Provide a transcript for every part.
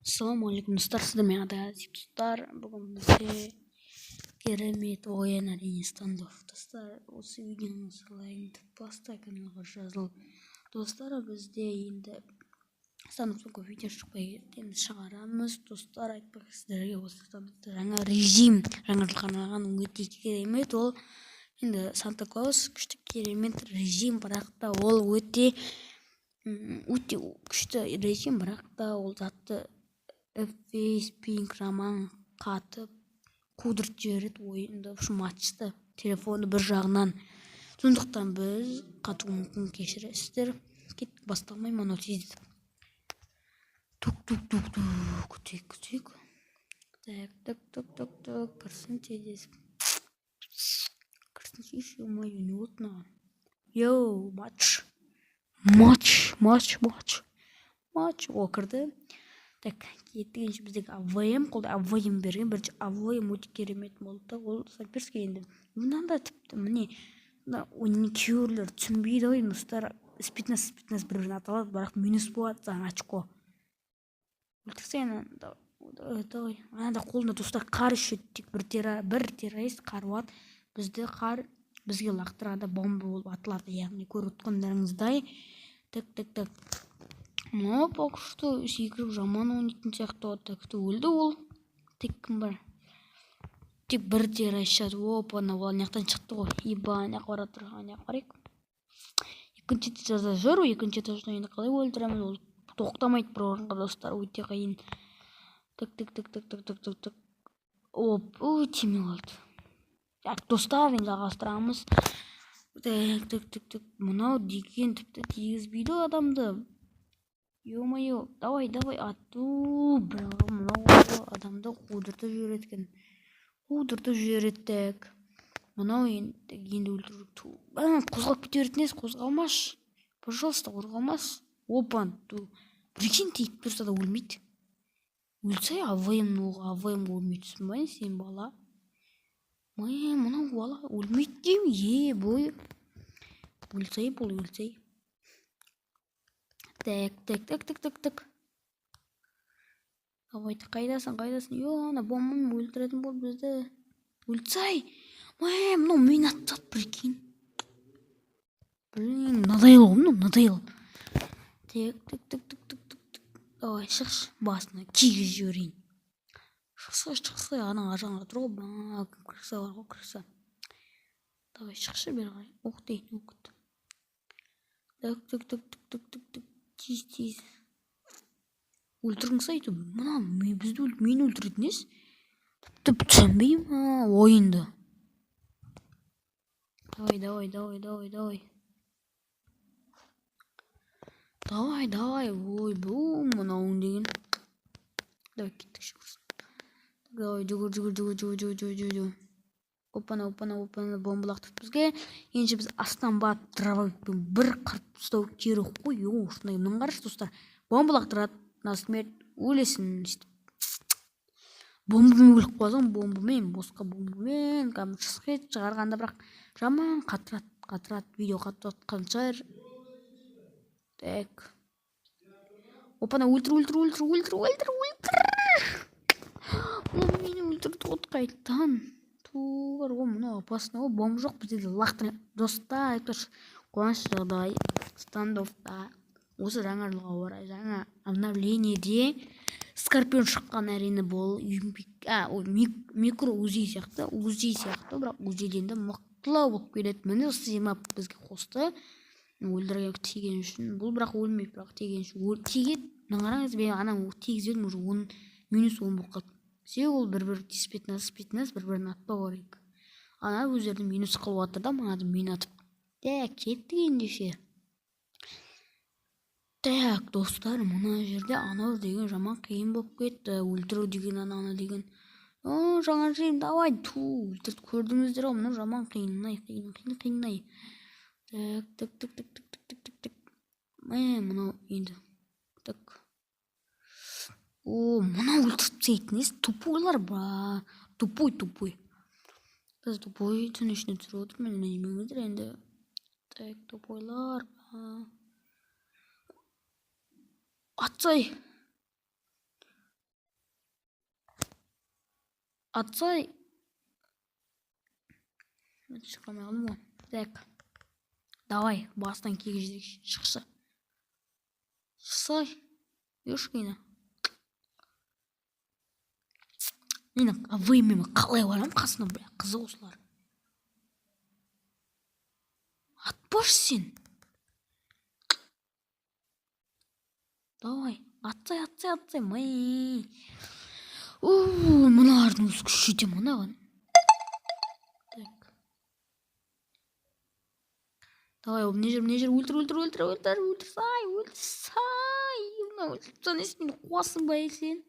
Ассалаумағалейкум достар, сіздермен достар. Бүгін бізде керемет ойын, әрине стандофф. Достар, осы видеоны салайын деп баста каналға жазыл. Достар, бізде енді стандоффтан көп видео шықпай енді шығарамыз. Достар, айтпақ сіздерге осы стандоффта жаңа режим жаңартылған өте керемет. Ол енді Санта Клаус күшті керемет режим, бірақ та ол өте күшті режим, бірақ та ол затты FPS пинг жаман қатып қудырып жібереді ойынды, матчты, телефонды бір жағынан. Сондықтан біз қатуы мүмкін, кешіресіздер. Кеттік, басталмай мынау тездетіп. Күтейік. Так, кірсін тездесіп. Кірсін еще мою не отнаған. Йоу, матч. О, кірді. Так, кеттігенше біздегі АВМ қолда АВМ берген. Бірінші АВМ өте керемет болды. Ол саперский енді. Мынанда тіпті міне ойынның кейбіреулер түсінбейді ғой, достар. Спитнес бір-бірін аталады, бірақ минус болады заң очко. Өлтірсен, давай. Анада қолында достар қар үшеді, тек бір террорист қар болады. Бізді қар бізге лақтырады, бомба болып атылады, яғни көріп отқандарыңыздай. Так. Но пока что секіріп жаман ойнайтын сияқты отты. Өлді ол. Тек кім бар? Тек бір террорист шығады. Опа, ол аяқтан шықты ғой. Ебан, аяқ бара тұр. Аяқ барайық. Екінші этажда жүр. Екінші этажда енді қалай өлтіреміз? Ол тоқтамайды бір орынға, достар. Өте қиын. Так. Оп, тиме қалды. Так, достар, енді жалғастырамыз. Так. Мынау деген тіпті тигізбейді адамды. Ё-моё, давай, ату. Бірақ мынау адамды қудыртып жібереді. Мынау енді өлтіріп. Қозғалып кете беретін ес, қозғалмаш. Пожалуйста, қозғалмас. Опан, прикинь, тиіп тұрса да өлмейді. Өлсай, АВМ-ға өлмейді. Түсінбайын, сен бала. Мынау бала өлмейді дейм, бой. Өлсай. Так. Давай, қайдасың? Ана бомбамен өлтіретін бол бізді. Өлсай. Мынау мен аттады, прикинь. Надоел. Так. Давай, шықшы, басына кигіз жіберейін. Шықсы, ана ажанға тұр ғой, кірса бар ғой, кірса. Давай, шықшы бері қарай. Оқтейін, оқыт. Так. Тез. Өлтіргің сайды, бізді мені өлтіретін ес. Тіпті түсінбеймін ойынды. Давай. Ой, бұл мынауың деген. Давай, кеттік шығырсын. Давай, жүгір. Опана, бомба лақтырып бізге. Енші біз астан бат дробовикпен бір қырып ұстау керек қой. Осындай мұның қараш, достар. Бомба лақтырады, на смерть өлесін. Бомбамен өліп қойсаң, босқа бомбамен. Камершысқет шығарғанда бірақ жаман қатырады. Видео қатып отқан шығар. Так. Опана, өлтір. Мені өлтірді от қайтан. Бар ғой, мұны опасно ғой, бомб жоқ, бізде лақтырып. Достар, қуаныш жағдай стандоффта осы жаңарылға орай жаңа обновлениеде скорпион шыққан, әрине бол. Микро узи сияқты, бірақ узиден де мықтылау болып келеді. Міне осы 20 бізге қосты. Өлдірген тиген үшін. Бұл бірақ өлмейді, бірақ тиген үшін. Тиген, наңараңыз бен анам тигізбедім, уже минус 10 болып қалды. Ол бір спитнес бір-бірін атпау керек. Ана өздерді минус қылып атыр да, мынады мен атып. Кеттік ендеше. Так, достар, мына жерде анау деген жаман қиын болып кетті. Өлтіру деген, ана деген. Жаңа жейм, давай, өлтірді, көрдіңіздер ғой, мұны жаман қиыннай. Так. Мынау енді. Так. Мына өлтіріп сейтін ес, тупойлар ба. Тупой. Біз тупой түн ішіне түсіріп отыр, мен немеңіздер енді. Так, тупойлар ба. Атсай. Атсай. Шыққамай қалдым ғой. Так. Давай, бастан кегі жедекші. Шықшы. Шықсай. Ешкейді. Менің аваймен қалай барам қасына, бля, қызы осылар. Атпаш сен. Давай, атсай, май. Мыналардың өзі күші де мынаған. Так. Давай, мына жер, өлтірсай. Мына өлтірсай, несін мені қуасың ба сен?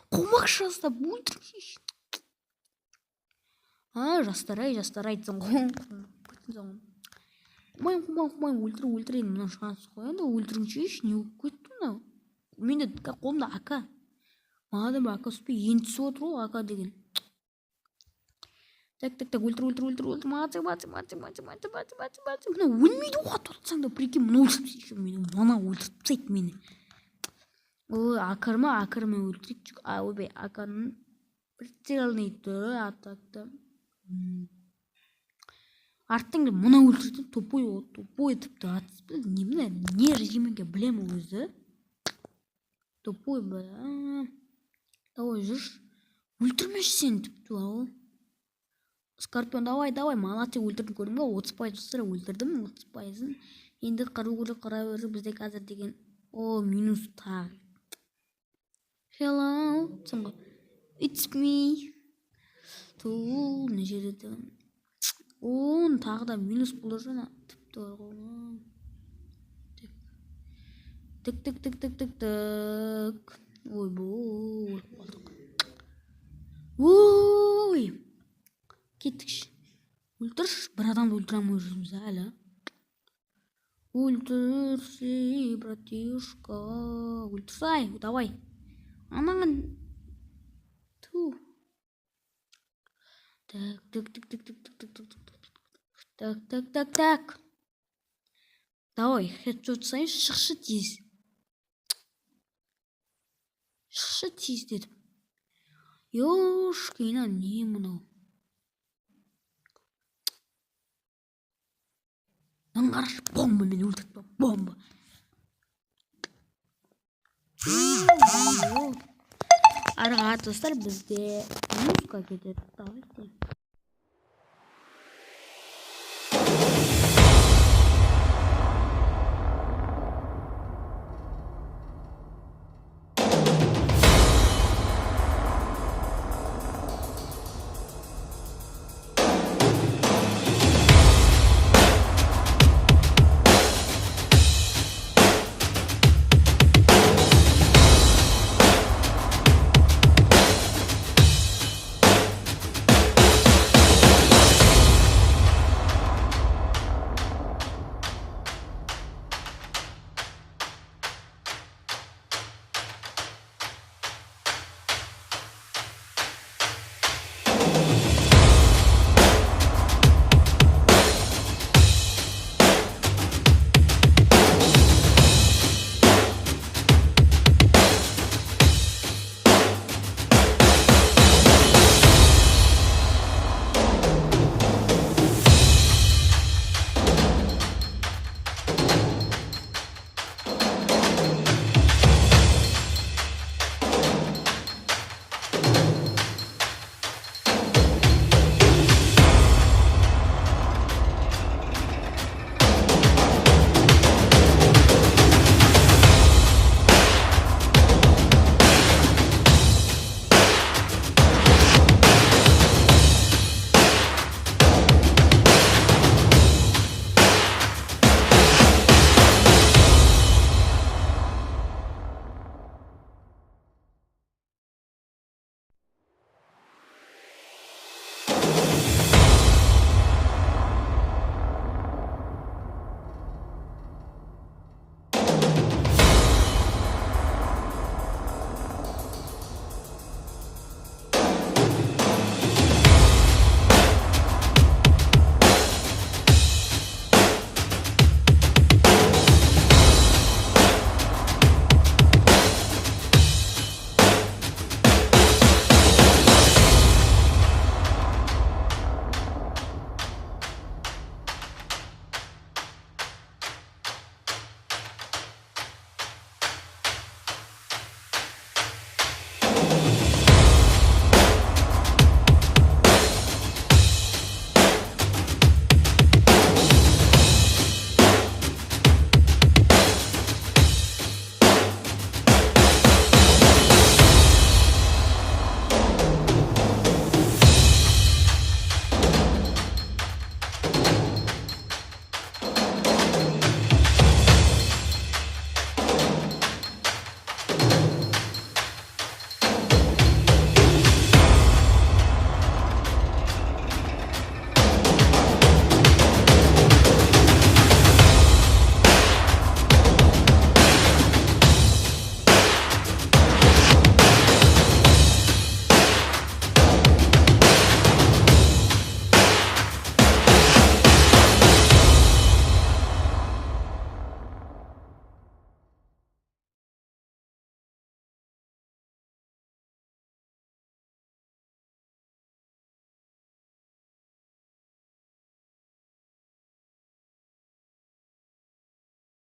Қумақшы жастап, өлтірші. Жастар айтсың ғой. Қумай, өлтірейін. Мұнан шансы қой, енді өлтіріңші еш, не өп көтті мұнау? Менде қолымда ака. Мағада бір ака сүпей, енді түсіп отыр ол ака деген. Так, өлтір. Маты. Мұна өлмейді оғат отсаң да, прикинь, мұна өлтіріп мені. Мұна өлтіріп тастайды мені. Акарма өлтіріп. Ойбай, аканың прицелный түрі атақты. Арттың мұна өлтірді, тупой тіпті атыспы. Не режимінге білем өзі. Тупой бля. Давай жүрш. Өлтірмеш сен тіпті ау. Скорпион, давай, малаты өлтірдім көрдің ба? 30% сұра өлтірдім, 30%-ын. Енді қара өрі бізде қазір деген. Минус тағы. Hello, сыңғы. It's me. Тұл, не жереді. Тағы да минус бұлыр жана. Тіпті орғылы. Тік. Ой, ой. Кеттікші. Өлтірш. Бір адамды өлтірамай жүрміз әлі. Өлтірші, братишка. Өлтірсай, давай. Анаған. Ту. Так. Давай, хедшот сайын, шықшы тез. Шықшы тез дедім. Ешкейна, не мұнау? Қараш, бомба мен өлтірді, бомба. Араға достар бізде музыка кетеді.